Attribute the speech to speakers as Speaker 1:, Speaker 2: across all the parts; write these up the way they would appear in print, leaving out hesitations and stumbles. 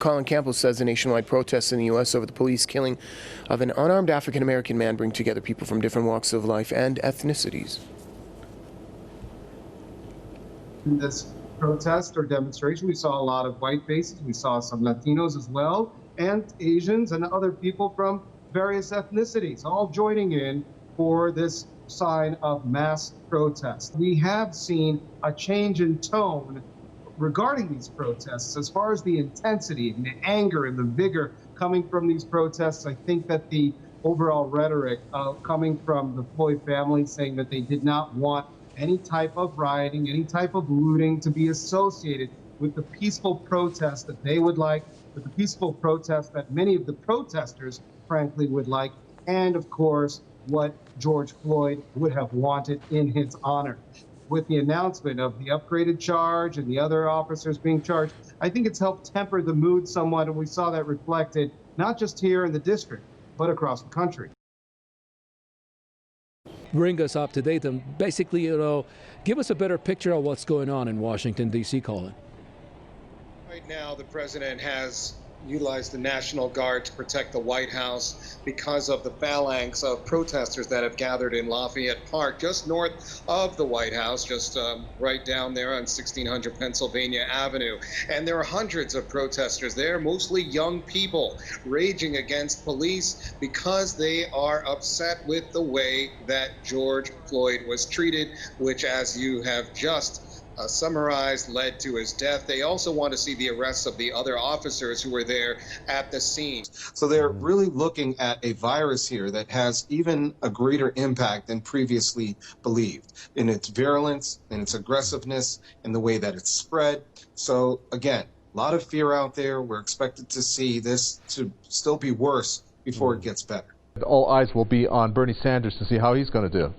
Speaker 1: Colin Campbell says the nationwide protests in the U.S. over the police killing of an unarmed African-American man bring together people from different walks of life and ethnicities.
Speaker 2: In this protest or demonstration, we saw a lot of white faces. We saw some Latinos as well, and Asians and other people from various ethnicities, all joining in for this sign of mass protest. We have seen a change in tone regarding these protests. As far as the intensity and the anger and the vigor coming from these protests, I think that the overall rhetoric coming from the Floyd family saying that they did not want any type of rioting, any type of looting to be associated with the peaceful protest that they would like, with the peaceful protest that many of the protesters, frankly, would like, and of course, what George Floyd would have wanted in his honor. With the announcement of the upgraded charge and the other officers being charged, I think it's helped temper the mood somewhat, and we saw that reflected not just here in the district, but across the country.
Speaker 3: Bring us up to date and basically, give us a better picture of what's going on in Washington, D.C., Colin.
Speaker 4: Right now, the president has utilized the National Guard to protect the White House because of the phalanx of protesters that have gathered in Lafayette Park, just north of the White House, just right down there on 1600 Pennsylvania Avenue. And there are hundreds of protesters there, mostly young people, raging against police because they are upset with the way that George Floyd was treated, which, as you have just summarized, led to his death. They also want to see the arrests of the other officers who were there at the scene.
Speaker 2: So they're really looking at a virus here that has even a greater impact than previously believed in its virulence, in its aggressiveness, in the way that it's spread. So again, a lot of fear out there. We're expected to see this to still be worse before it gets better.
Speaker 5: All eyes will be on Bernie Sanders to see how he's going to do.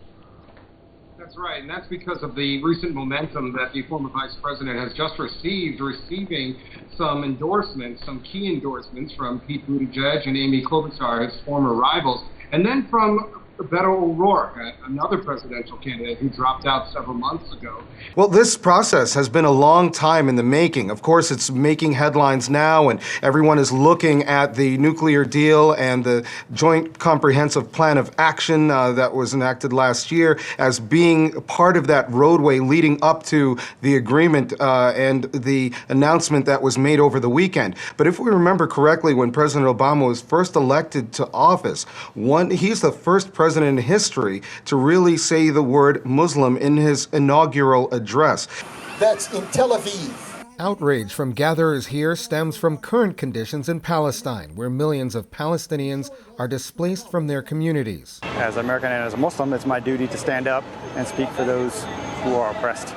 Speaker 6: That's right, and that's because of the recent momentum that the former vice president has just receiving some endorsements, some key endorsements from Pete Buttigieg and Amy Klobuchar, his former rivals, and then from Beto O'Rourke, another presidential candidate who dropped out several months ago.
Speaker 2: Well, this process has been a long time in the making. Of course, it's making headlines now, and everyone is looking at the nuclear deal and the Joint Comprehensive Plan of Action that was enacted last year as being part of that roadway leading up to the agreement and the announcement that was made over the weekend. But if we remember correctly, when President Obama was first elected to office, he's the first president in history to really say the word Muslim in his inaugural address.
Speaker 7: That's in Tel Aviv.
Speaker 8: Outrage from gatherers here stems from current conditions in Palestine, where millions of Palestinians are displaced from their communities.
Speaker 9: As an American and as a Muslim, it's my duty to stand up and speak for those who are oppressed.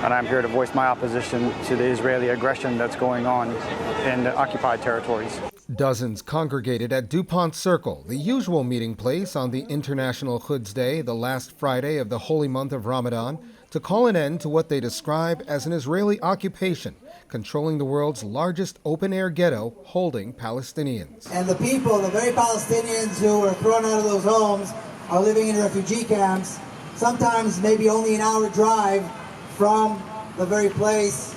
Speaker 9: And I'm here to voice my opposition to the Israeli aggression that's going on in the occupied territories.
Speaker 8: Dozens congregated at DuPont Circle, the usual meeting place on the International Quds Day, the last Friday of the holy month of Ramadan, to call an end to what they describe as an Israeli occupation, controlling the world's largest open-air ghetto, holding Palestinians.
Speaker 10: And the people, the very Palestinians who were thrown out of those homes, are living in refugee camps, sometimes maybe only an hour drive from the very place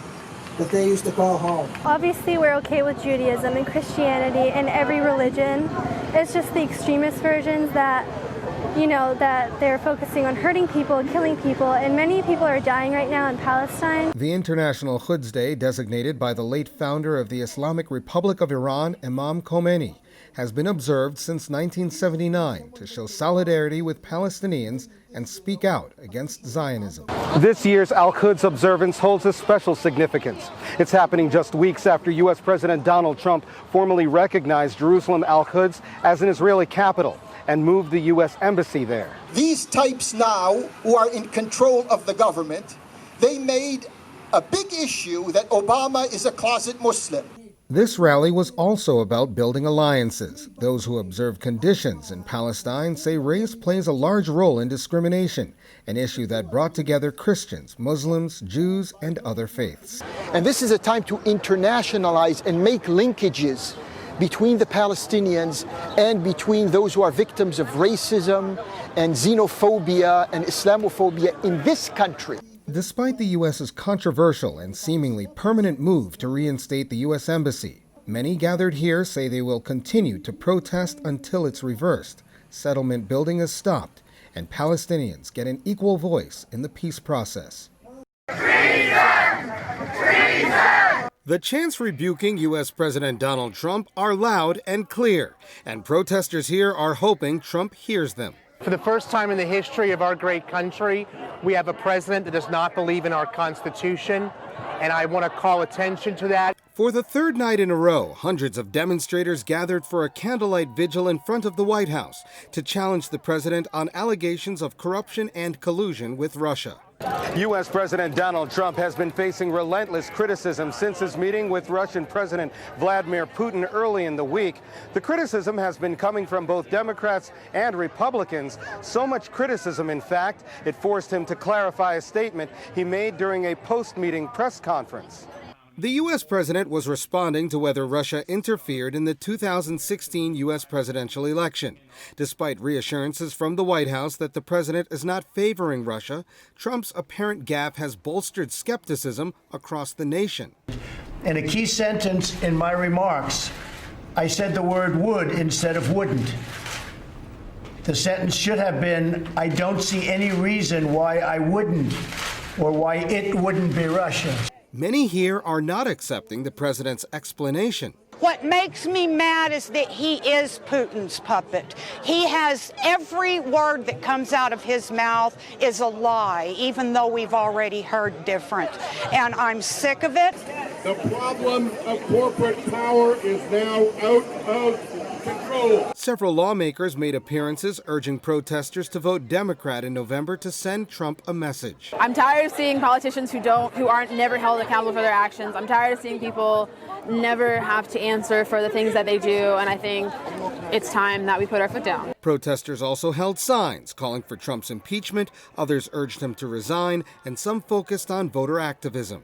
Speaker 10: that they used to call home.
Speaker 11: Obviously, we're okay with Judaism and Christianity and every religion. It's just the extremist versions that, that they're focusing on hurting people and killing people, and many people are dying right now in Palestine.
Speaker 8: The International Quds Day, designated by the late founder of the Islamic Republic of Iran, Imam Khomeini, has been observed since 1979 to show solidarity with Palestinians and speak out against Zionism.
Speaker 12: This year's Al-Quds observance holds a special significance. It's happening just weeks after U.S. President Donald Trump formally recognized Jerusalem Al-Quds as an Israeli capital and moved the U.S. embassy there.
Speaker 7: These types now, who are in control of the government, they made a big issue that Obama is a closet Muslim.
Speaker 8: This rally was also about building alliances. Those who observe conditions in Palestine say race plays a large role in discrimination, an issue that brought together Christians, Muslims, Jews, and other faiths.
Speaker 7: And this is a time to internationalize and make linkages between the Palestinians and between those who are victims of racism and xenophobia and Islamophobia in this country.
Speaker 8: Despite the U.S.'s controversial and seemingly permanent move to reinstate the U.S. Embassy, Many gathered here say they will continue to protest until it's reversed, settlement building is stopped, and Palestinians get an equal voice in the peace process.
Speaker 13: Treason! Treason!
Speaker 8: The chants rebuking U.S. President Donald Trump are loud and clear, and protesters here are hoping Trump hears them.
Speaker 14: For the first time in the history of our great country, we have a president that does not believe in our Constitution, and I want to call attention to that.
Speaker 8: For the third night in a row, hundreds of demonstrators gathered for a candlelight vigil in front of the White House to challenge the president on allegations of corruption and collusion with Russia.
Speaker 12: U.S. President Donald Trump has been facing relentless criticism since his meeting with Russian President Vladimir Putin early in the week. The criticism has been coming from both Democrats and Republicans. So much criticism, in fact, it forced him to clarify a statement he made during a post-meeting press conference.
Speaker 8: The U.S. president was responding to whether Russia interfered in the 2016 U.S. presidential election. Despite reassurances from the White House that the president is not favoring Russia, Trump's apparent gaffe has bolstered skepticism across the nation.
Speaker 15: In a key sentence in my remarks, I said the word would instead of wouldn't. The sentence should have been, I don't see any reason why I wouldn't, or why it wouldn't be Russia.
Speaker 8: Many here are not accepting the president's explanation.
Speaker 16: What makes me mad is that he is Putin's puppet. He has every word that comes out of his mouth is a lie, even though we've already heard different. And I'm sick of it.
Speaker 17: The problem of corporate power is now out of control.
Speaker 8: Several lawmakers made appearances urging protesters to vote Democrat in November to send Trump a message.
Speaker 18: I'm tired of seeing politicians who aren't never held accountable for their actions. I'm tired of seeing people never have to answer for the things that they do, and I think it's time that we put our foot down.
Speaker 8: Protesters also held signs calling for Trump's impeachment, others urged him to resign, and some focused on voter activism.